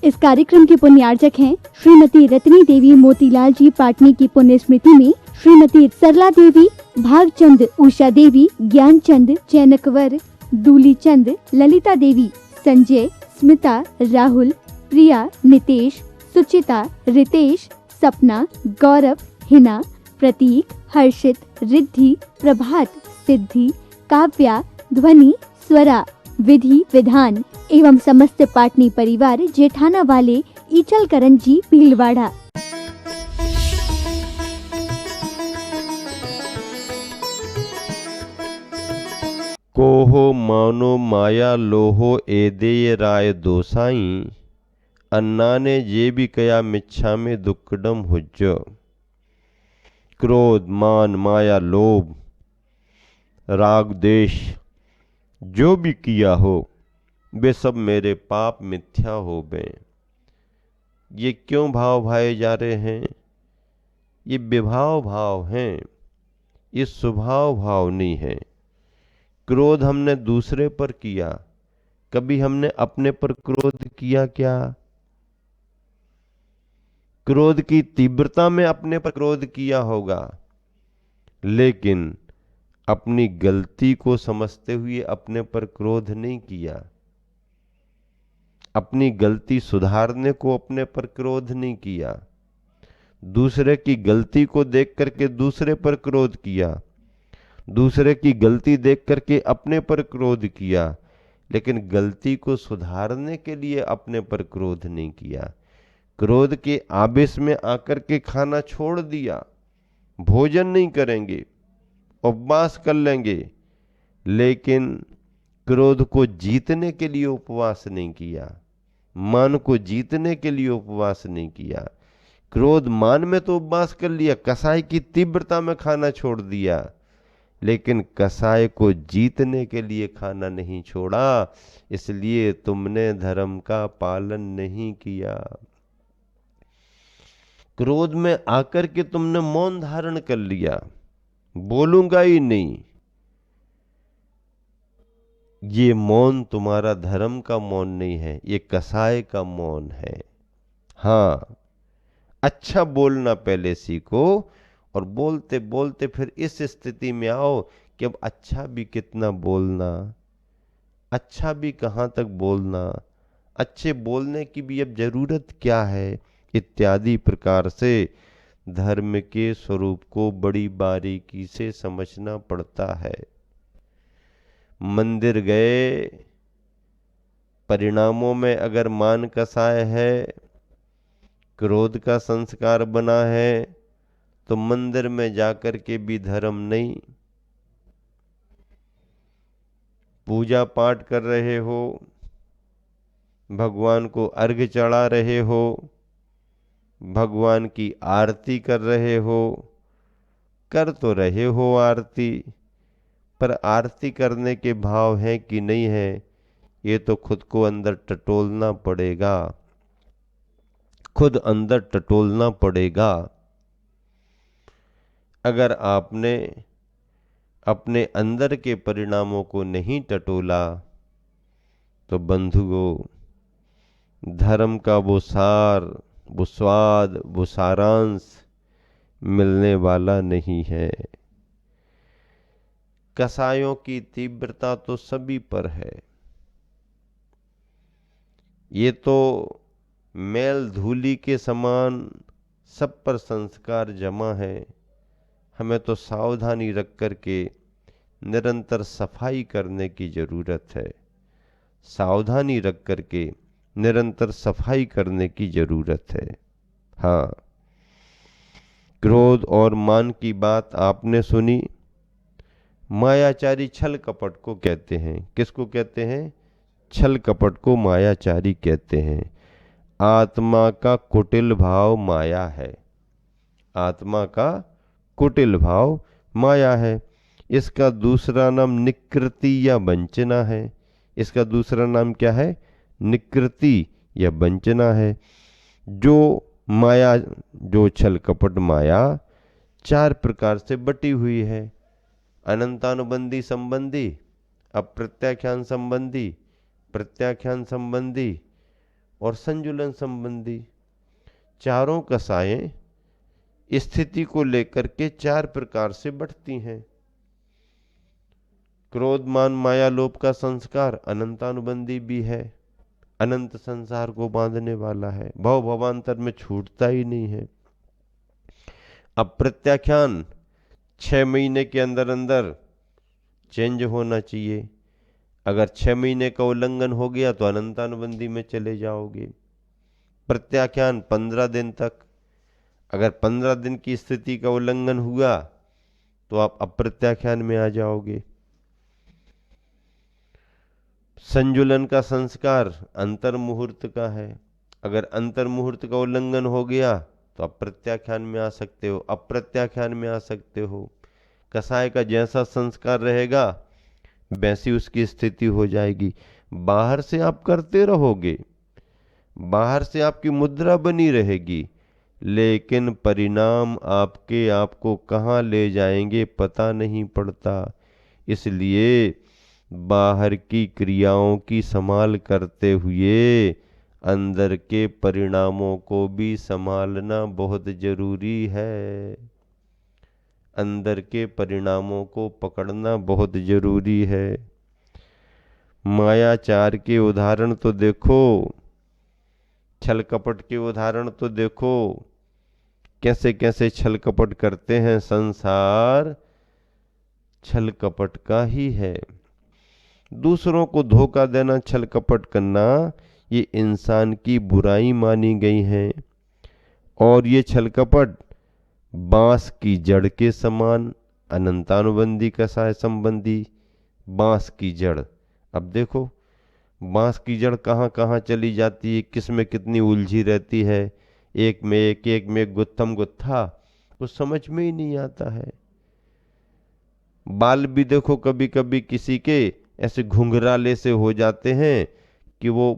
इस कार्यक्रम के पुण्यार्चक हैं श्रीमती रत्नी देवी मोतीलाल जी पाटनी की पुण्य स्मृति में श्रीमती सरला देवी, भागचंद, उषा देवी, ज्ञानचंद, चैनकवर, दूली चंद, ललिता देवी, संजय, स्मिता, राहुल, प्रिया, नितेश, सुचिता, रितेश, सपना, गौरव, हिना, प्रतीक, हर्षित, रिद्धि, प्रभात, सिद्धि, काव्या, ध्वनि, स्वरा, विधि, विधान एवं समस्त पाटनी परिवार जेठाना वाले ईचल करंजी भीलवाड़ा। कोहो मानो माया लोहो एदेय राय दोसाई, अन्ना ने जे भी कया मिच्छा में दुक्कडम हुज्जो। क्रोध, मान, माया, लोभ, राग, देश जो भी किया हो वे सब मेरे पाप मिथ्या हो गए। ये क्यों भाव भाए जा रहे हैं? ये विभाव भाव हैं, ये स्वभाव भाव नहीं है। क्रोध हमने दूसरे पर किया, कभी हमने अपने पर क्रोध किया क्या? क्रोध की तीव्रता में अपने पर क्रोध किया होगा, लेकिन अपनी गलती को समझते हुए अपने पर क्रोध नहीं किया। अपनी गलती सुधारने को अपने पर क्रोध नहीं किया। दूसरे की गलती को देख करके दूसरे पर क्रोध किया, दूसरे की गलती देख करके अपने पर क्रोध किया, लेकिन गलती को सुधारने के लिए अपने पर क्रोध नहीं किया। क्रोध के आवेश में आकर के खाना छोड़ दिया, भोजन नहीं करेंगे, उपवास कर लेंगे, लेकिन क्रोध को जीतने के लिए उपवास नहीं किया, मन को जीतने के लिए उपवास नहीं किया। क्रोध मान में तो उपवास कर लिया, कसाय की तीव्रता में खाना छोड़ दिया, लेकिन कसाय को जीतने के लिए खाना नहीं छोड़ा, इसलिए तुमने धर्म का पालन नहीं किया। क्रोध में आकर के तुमने मौन धारण कर लिया, बोलूंगा ही नहीं। ये मौन तुम्हारा धर्म का मौन नहीं है, ये कसाय का मौन है। हाँ, अच्छा बोलना पहले सीखो, और बोलते बोलते फिर इस स्थिति में आओ कि अब अच्छा भी कितना बोलना, अच्छा भी कहाँ तक बोलना, अच्छे बोलने की भी अब जरूरत क्या है, इत्यादि प्रकार से धर्म के स्वरूप को बड़ी बारीकी से समझना पड़ता है। मंदिर गए, परिणामों में अगर मान कसाय है, क्रोध का संस्कार बना है, तो मंदिर में जाकर के भी धर्म नहीं। पूजा पाठ कर रहे हो, भगवान को अर्घ्य चढ़ा रहे हो, भगवान की आरती कर रहे हो, कर तो रहे हो आरती, पर आरती करने के भाव है कि नहीं है, ये तो खुद को अंदर टटोलना पड़ेगा, खुद अंदर टटोलना पड़ेगा। अगर आपने अपने अंदर के परिणामों को नहीं टटोला, तो बंधुओं, धर्म का वो सार, वो स्वाद, वो सारांश मिलने वाला नहीं है। कसायों की तीव्रता तो सभी पर है, ये तो मैल धूली के समान सब पर संस्कार जमा है। हमें तो सावधानी रख करके निरंतर सफाई करने की जरूरत है, सावधानी रख करके निरंतर सफाई करने की जरूरत है। हाँ, क्रोध और मान की बात आपने सुनी। मायाचारी छल कपट को कहते हैं। किसको कहते हैं? छल कपट को मायाचारी कहते हैं। आत्मा का कुटिल भाव माया है, आत्मा का कुटिल भाव माया है। इसका दूसरा नाम निकृति या वंचना है। इसका दूसरा नाम क्या है? निकृति या वंचना है। जो माया, जो छल कपट माया चार प्रकार से बटी हुई है। अनंतानुबंधी संबंधी, अप्रत्याख्यान संबंधी, प्रत्याख्यान संबंधी और संजुलन संबंधी। चारों कसाएं स्थिति को लेकर के चार प्रकार से बढ़ती हैं। क्रोध मान माया लोभ का संस्कार अनंतानुबंधी भी है, अनंत संसार को बांधने वाला है, भव भवांतर में छूटता ही नहीं है। अब प्रत्याख्यान 6 महीने के अंदर अंदर चेंज होना चाहिए। अगर 6 महीने का उल्लंघन हो गया तो अनंतानुबंधी में चले जाओगे। प्रत्याख्यान 15 दिन तक, अगर 15 दिन की स्थिति का उल्लंघन हुआ तो आप अप्रत्याख्यान में आ जाओगे। संजुलन का संस्कार अंतर मुहूर्त का है, अगर अंतर मुहूर्त का उल्लंघन हो गया तो अप्रत्याख्यान में आ सकते हो, अप्रत्याख्यान में आ सकते हो। कसाय का जैसा संस्कार रहेगा वैसी उसकी स्थिति हो जाएगी। बाहर से आप करते रहोगे, बाहर से आपकी मुद्रा बनी रहेगी, लेकिन परिणाम आपके आपको कहाँ ले जाएंगे पता नहीं पड़ता। इसलिए बाहर की क्रियाओं की संभाल करते हुए अंदर के परिणामों को भी संभालना बहुत जरूरी है। अंदर के परिणामों को पकड़ना बहुत जरूरी है। मायाचार के उदाहरण तो देखो, छल कपट के उदाहरण तो देखो, कैसे कैसे छल कपट करते हैं। संसार छल कपट का ही है। दूसरों को धोखा देना, छल कपट करना, ये इंसान की बुराई मानी गई है। और ये छल कपट बांस की जड़ के समान, अनंतानुबंधी कसाय संबंधी बांस की जड़। अब देखो बांस की जड़ कहाँ कहाँ चली जाती है, किस में कितनी उलझी रहती है, एक में एक गुत्थम गुत्था, कुछ समझ में ही नहीं आता है। बाल भी देखो कभी कभी किसी के ऐसे घुंघराले से हो जाते हैं कि वो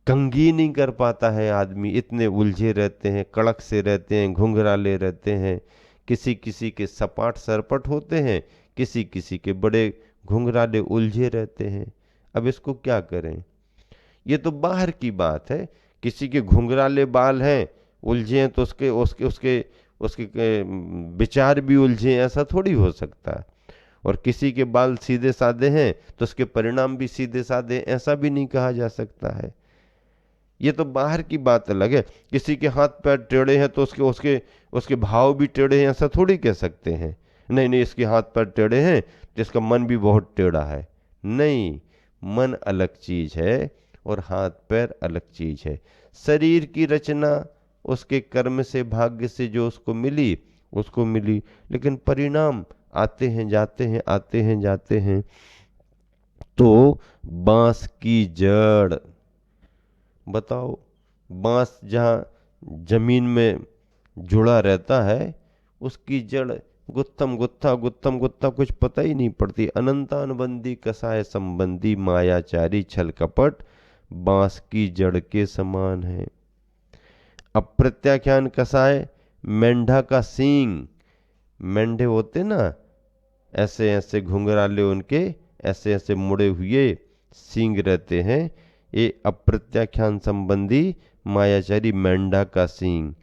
कंघी नहीं कर पाता है आदमी, इतने उलझे रहते हैं, कड़क से रहते हैं, घुंघराले रहते हैं। किसी किसी के सपाट सरपट होते हैं, किसी किसी के बड़े घुंघराले उलझे रहते हैं। अब इसको क्या करें? ये तो बाहर की बात है। किसी के घुंघराले बाल हैं, उलझे हैं, तो उसके उसके उसके उसके विचार भी उलझे हैं, ऐसा थोड़ी हो सकता है। और किसी के बाल सीधे साधे हैं तो उसके परिणाम भी सीधे साधे, ऐसा भी नहीं कहा जा सकता है। ये तो बाहर की बात अलग है। किसी के हाथ पैर टेढ़े हैं तो उसके उसके उसके भाव भी टेढ़े हैं, ऐसा थोड़ी कह सकते हैं। नहीं नहीं, इसके हाथ पैर टेढ़े हैं तो इसका मन भी बहुत टेढ़ा है। नहीं, मन अलग चीज है और हाथ पैर अलग चीज है। शरीर की रचना उसके कर्म से, भाग्य से जो उसको मिली उसको मिली, लेकिन परिणाम आते हैं जाते हैं, आते हैं जाते हैं। तो बांस की जड़, बताओ, बांस जहाँ जमीन में जुड़ा रहता है उसकी जड़ गुत्थम गुत्था कुछ पता ही नहीं पड़ती। अनंतानुबंधी कसाय संबंधी मायाचारी छल कपट बांस की जड़ के समान है। अप्रत्याख्यान कसाय मेंढा का सींग, मेंढे होते ना ऐसे ऐसे घुंघराले, उनके ऐसे ऐसे मुड़े हुए सींग रहते हैं, ये अप्रत्याख्यान संबंधी मायाचारी मेंढा का सींग।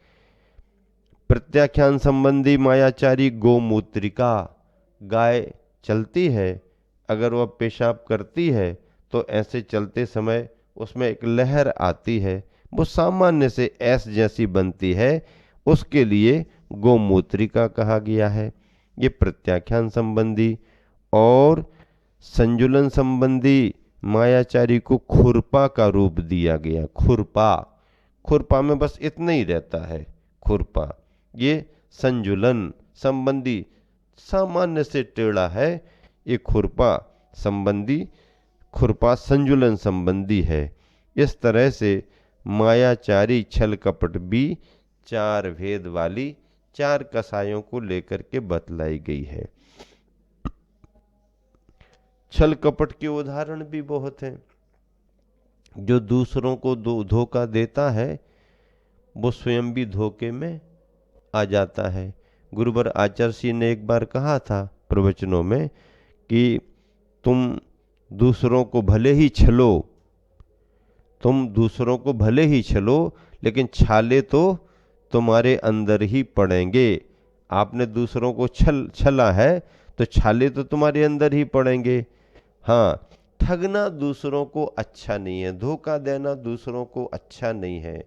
प्रत्याख्यान संबंधी मायाचारी गोमूत्रिका, गाय चलती है, अगर वह पेशाब करती है तो ऐसे चलते समय उसमें एक लहर आती है, वो सामान्य से ऐस जैसी बनती है, उसके लिए गोमूत्रिका कहा गया है। ये प्रत्याख्यान संबंधी। और संजुलन संबंधी मायाचारी को खुरपा का रूप दिया गया। खुरपा, खुरपा में बस इतना ही रहता है, खुरपा। ये संजुलन संबंधी सामान्य से टेढ़ा है, ये खुरपा संबंधी, खुरपा संजुलन संबंधी है। इस तरह से मायाचारी छल कपट भी चार भेद वाली चार कसायों को लेकर के बतलाई गई है। छल कपट के उदाहरण भी बहुत हैं। जो दूसरों को धोखा देता है वो स्वयं भी धोखे में आ जाता है। गुरुवर आचार्य सिंह ने एक बार कहा था प्रवचनों में कि तुम दूसरों को भले ही छलो तुम दूसरों को भले ही छलो, लेकिन छाले तो तुम्हारे अंदर ही पड़ेंगे। आपने दूसरों को छला है तो छाले तो तुम्हारे अंदर ही पड़ेंगे। हाँ, ठगना दूसरों को अच्छा नहीं है, धोखा देना दूसरों को अच्छा नहीं है।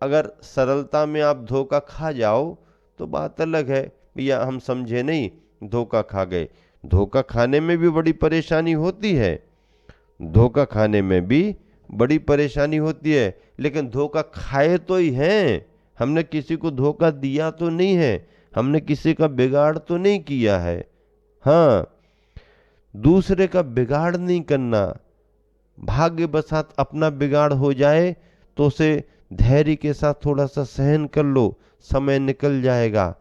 अगर सरलता में आप धोखा खा जाओ तो बात अलग है, भैया हम समझे नहीं, धोखा खा गए। धोखा खाने में भी बड़ी परेशानी होती है, धोखा खाने में भी बड़ी परेशानी होती है, लेकिन धोखा खाए तो ही हैं। हमने किसी को धोखा दिया तो नहीं है, हमने किसी का बिगाड़ तो नहीं किया है। हाँ, दूसरे का बिगाड़ नहीं करना। भाग्यवशात अपना बिगाड़ हो जाए तो उसे धैर्य के साथ थोड़ा सा सहन कर लो, समय निकल जाएगा।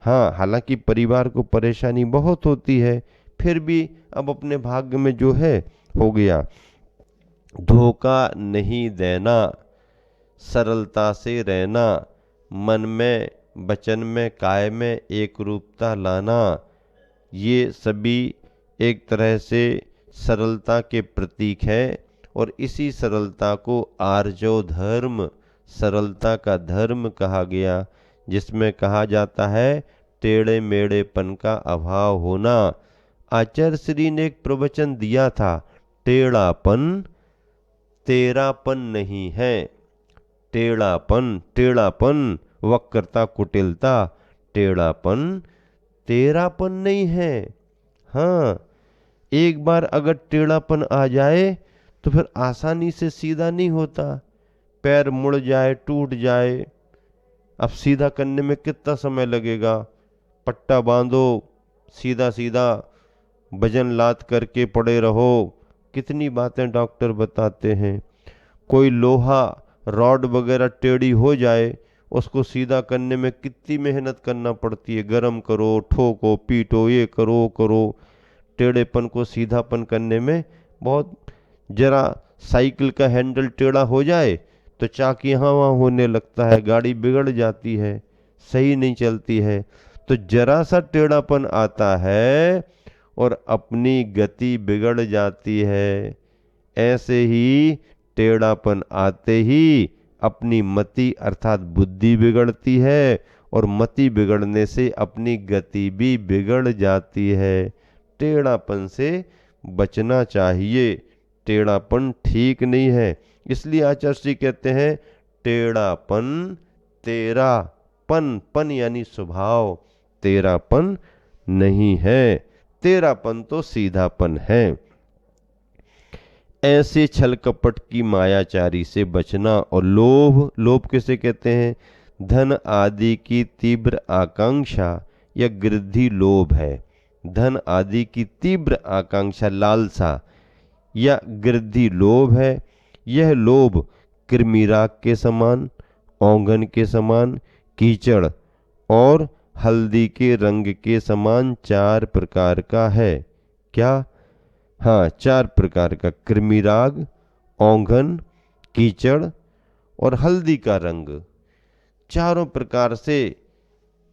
हाँ, हालांकि परिवार को परेशानी बहुत होती है, फिर भी अब अपने भाग्य में जो है हो गया। धोखा नहीं देना, सरलता से रहना, मन में वचन में काय में एक रूपता लाना, ये सभी एक तरह से सरलता के प्रतीक है। और इसी सरलता को आर्जव धर्म, सरलता का धर्म कहा गया, जिसमें कहा जाता है टेढ़े मेढ़ेपन का अभाव होना। आचार्य श्री ने एक प्रवचन दिया था, टेढ़ापन तेरापन नहीं है। टेढ़ापन, टेढ़ापन वक्रता कुटिलता, टेढ़ापन तेरापन नहीं है। हाँ, एक बार अगर टेढ़ापन आ जाए तो फिर आसानी से सीधा नहीं होता। पैर मुड़ जाए, टूट जाए, अब सीधा करने में कितना समय लगेगा। पट्टा बांधो, सीधा सीधा वजन लाद करके पड़े रहो, कितनी बातें डॉक्टर बताते हैं। कोई लोहा रॉड वगैरह टेढ़ी हो जाए, उसको सीधा करने में कितनी मेहनत करना पड़ती है। गरम करो, ठोको, पीटो, ये करो करो। टेढ़ेपन को सीधापन करने में बहुत, जरा साइकिल का हैंडल टेढ़ा हो जाए तो चाक यहाँ वहाँ होने लगता है, गाड़ी बिगड़ जाती है, सही नहीं चलती है। तो जरा सा टेढ़ापन आता है और अपनी गति बिगड़ जाती है। ऐसे ही टेढ़ापन आते ही अपनी मति अर्थात बुद्धि बिगड़ती है, और मति बिगड़ने से अपनी गति भी बिगड़ जाती है। टेढ़ापन से बचना चाहिए, टेढ़ापन ठीक नहीं है। इसलिए आचार्य श्री कहते हैं टेढ़ापन तेरापन, पन यानी स्वभाव, तेरापन नहीं है, तेरापन तो सीधापन है। ऐसे छल कपट की मायाचारी से बचना। और लोभ, लोभ किसे कहते हैं? धन आदि की तीव्र आकांक्षा या गृद्धि लोभ है। धन आदि की तीव्र आकांक्षा, लालसा या गृद्धि लोभ है। यह लोभ कृमिराग के समान, औंघन के समान, कीचड़ और हल्दी के रंग के समान 4 प्रकार का है। क्या? हाँ, 4 प्रकार का, कृमिराग, औंघन, कीचड़ और हल्दी का रंग, चारों प्रकार से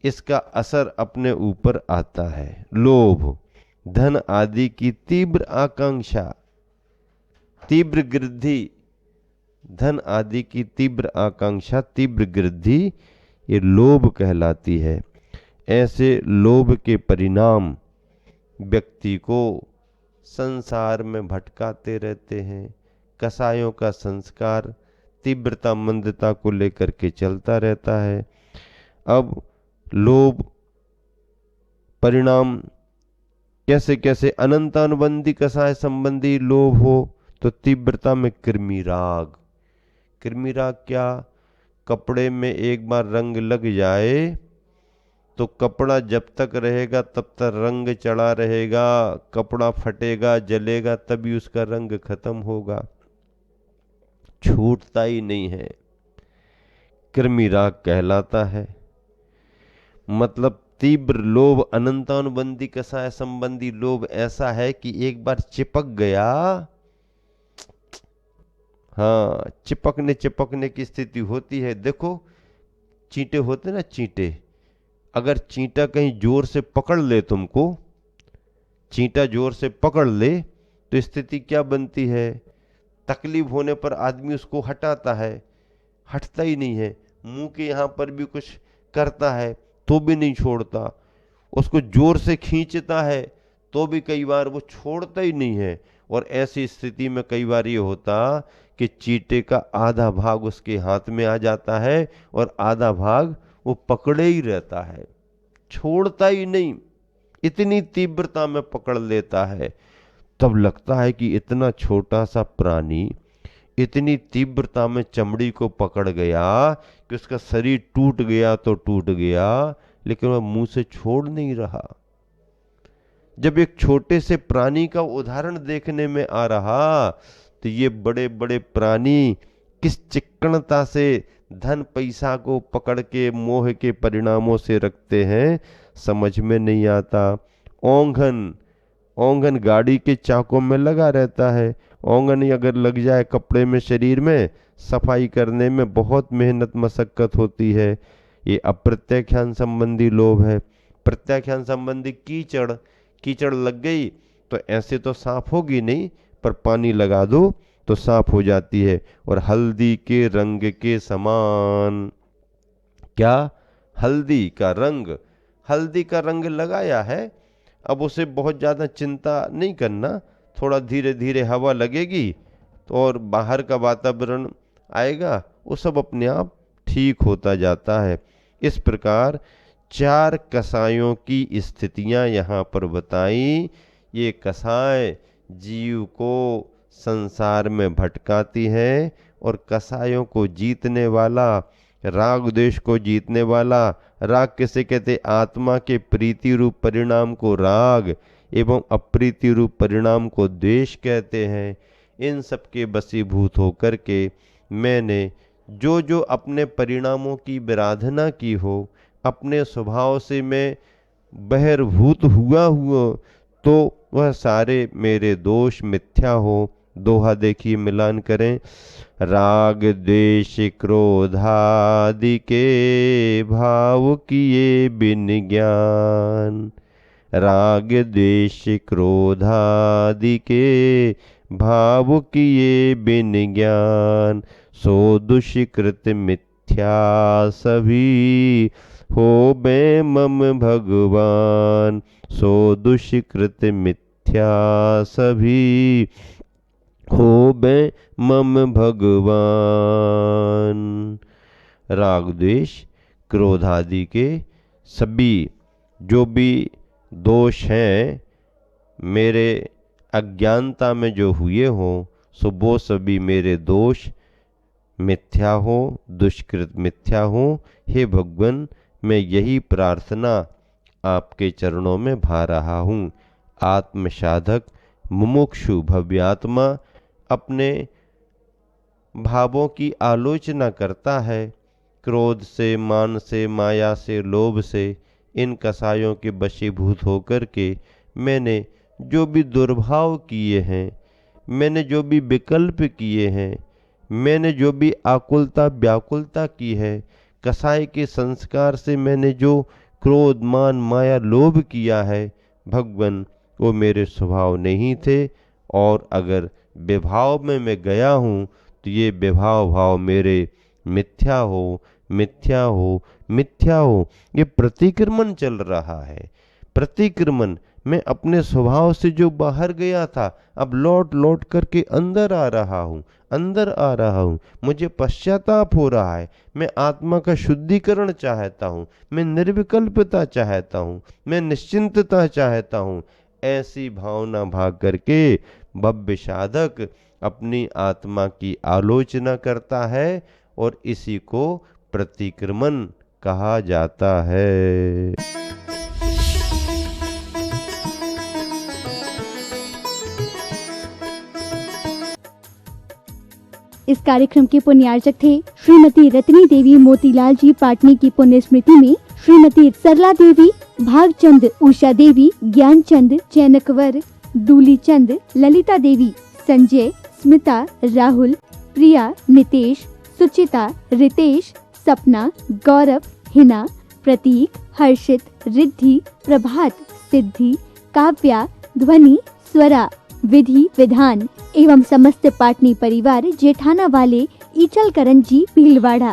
इसका असर अपने ऊपर आता है। लोभ, धन आदि की तीव्र आकांक्षा, तीव्र गृद्धि, धन आदि की तीव्र आकांक्षा, तीव्र गृद्धि, ये लोभ कहलाती है। ऐसे लोभ के परिणाम व्यक्ति को संसार में भटकाते रहते हैं। कसायों का संस्कार तीव्रता मंदता को लेकर के चलता रहता है। अब लोभ परिणाम कैसे कैसे? अनंतानुबंधी कसाय संबंधी लोभ हो तो तीव्रता में कृमिराग। कृमिराग क्या? कपड़े में एक बार रंग लग जाए तो कपड़ा जब तक रहेगा तब तक रंग चढ़ा रहेगा, कपड़ा फटेगा, जलेगा, तभी उसका रंग खत्म होगा, छूटता ही नहीं है। कृमिराग कहलाता है। मतलब तीव्र लोभ, अनंतानुबंधी कसाय संबंधी लोभ ऐसा है कि एक बार चिपक गया, हाँ, चिपकने की स्थिति होती है। देखो, चींटे होते ना, चींटे, अगर चींटा कहीं जोर से पकड़ ले तुमको, चींटा जोर से पकड़ ले तो स्थिति क्या बनती है? तकलीफ होने पर आदमी उसको हटाता है, हटता ही नहीं है। मुंह के यहाँ पर भी कुछ करता है तो भी नहीं छोड़ता, उसको जोर से खींचता है तो भी कई बार वो छोड़ता ही नहीं है। और ऐसी स्थिति में कई बार ये होता कि चींटे का आधा भाग उसके हाथ में आ जाता है और आधा भाग वो पकड़े ही रहता है, छोड़ता ही नहीं, इतनी तीव्रता में पकड़ लेता है। तब लगता है कि इतना छोटा सा प्राणी इतनी तीव्रता में चमड़ी को पकड़ गया कि उसका शरीर टूट गया तो टूट गया, लेकिन वह मुंह से छोड़ नहीं रहा। जब एक छोटे से प्राणी का उदाहरण देखने में आ रहा तो ये बड़े बड़े प्राणी किस चिक्कणता से धन पैसा को पकड़ के मोह के परिणामों से रखते हैं, समझ में नहीं आता। ओंघन गाड़ी के चाकों में लगा रहता है। ओंघन अगर लग जाए कपड़े में, शरीर में, सफाई करने में बहुत मेहनत मशक्कत होती है। ये अप्रत्याख्यान संबंधी लोभ है। प्रत्याख्यान संबंधी कीचड़ लग गई तो ऐसे तो साफ होगी नहीं, पर पानी लगा दो तो साफ हो जाती है। और हल्दी के रंग के समान, क्या हल्दी का रंग लगाया है, अब उसे बहुत ज़्यादा चिंता नहीं करना, थोड़ा धीरे धीरे हवा लगेगी तो और बाहर का वातावरण आएगा, वो सब अपने आप ठीक होता जाता है। इस प्रकार 4 कसायों की स्थितियां यहाँ पर बताई। ये कसाय जीव को संसार में भटकाती है और कसायों को जीतने वाला, राग द्वेष को जीतने वाला, राग किसे कहते? आत्मा के प्रीति रूप परिणाम को राग एवं अप्रीति रूप परिणाम को द्वेष कहते हैं। इन सब के वशीभूत होकर के मैंने जो जो अपने परिणामों की विराधना की हो, अपने स्वभाव से मैं बहिर्भूत हुआ तो वह सारे मेरे दोष मिथ्या हो। दोहा देखिए, मिलान करें। राग द्वेष क्रोधादि के भाव किए बिन ज्ञान, राग द्वेष क्रोधादि के भाव किए बिन ज्ञान, सो दुष्कृत मिथ्या सभी हो बे मम भगवान, सो दुष्कृत मिथ्या सभी हो बे मम भगवान। राग द्वेष क्रोधादि के सभी जो भी दोष हैं, मेरे अज्ञानता में जो हुए हों, सो वो सभी मेरे दोष मिथ्या हो, दुष्कृत मिथ्या हो। हे भगवान, मैं यही प्रार्थना आपके चरणों में भा रहा हूँ। आत्म साधक मुमुक्षु भव्यात्मा अपने भावों की आलोचना करता है। क्रोध से, मान से, माया से, लोभ से, इन कसायों के वशीभूत होकर के मैंने जो भी दुर्भाव किए हैं, मैंने जो भी विकल्प किए हैं, मैंने जो भी आकुलता व्याकुलता की है, कसाय के संस्कार से मैंने जो क्रोध, मान, माया, लोभ किया है, भगवान वो मेरे स्वभाव नहीं थे। और अगर विभाव में मैं गया हूँ तो ये विभाव भाव मेरे मिथ्या हो, मिथ्या हो, मिथ्या हो। ये प्रतिक्रमण चल रहा है। प्रतिक्रमण, मैं अपने स्वभाव से जो बाहर गया था, अब लौट लौट करके अंदर आ रहा हूँ, अंदर आ रहा हूँ। मुझे पश्चाताप हो रहा है। मैं आत्मा का शुद्धिकरण चाहता हूँ, मैं निर्विकल्पता चाहता हूँ, मैं निश्चिंतता चाहता हूँ। ऐसी भावना भाग करके भव्य साधक अपनी आत्मा की आलोचना करता है और इसी को प्रतिक्रमण कहा जाता है। इस कार्यक्रम के पुण्यार्चक थे श्रीमती रत्नी देवी मोतीलाल जी पाटनी की पुण्य स्मृति में श्रीमती सरला देवी, भागचंद, उषा देवी, ज्ञानचंद, चैनकवर, दूली चंद, ललिता देवी, संजय, स्मिता, राहुल, प्रिया, नितेश, सुचिता, रितेश, सपना, गौरव, हिना, प्रतीक, हर्षित, रिद्धि, प्रभात, सिद्धि, काव्या, ध्वनि, स्वरा, विधि विधान एवं समस्त पाटनी परिवार जेठाना वाले ईचल करंजी भीलवाड़ा।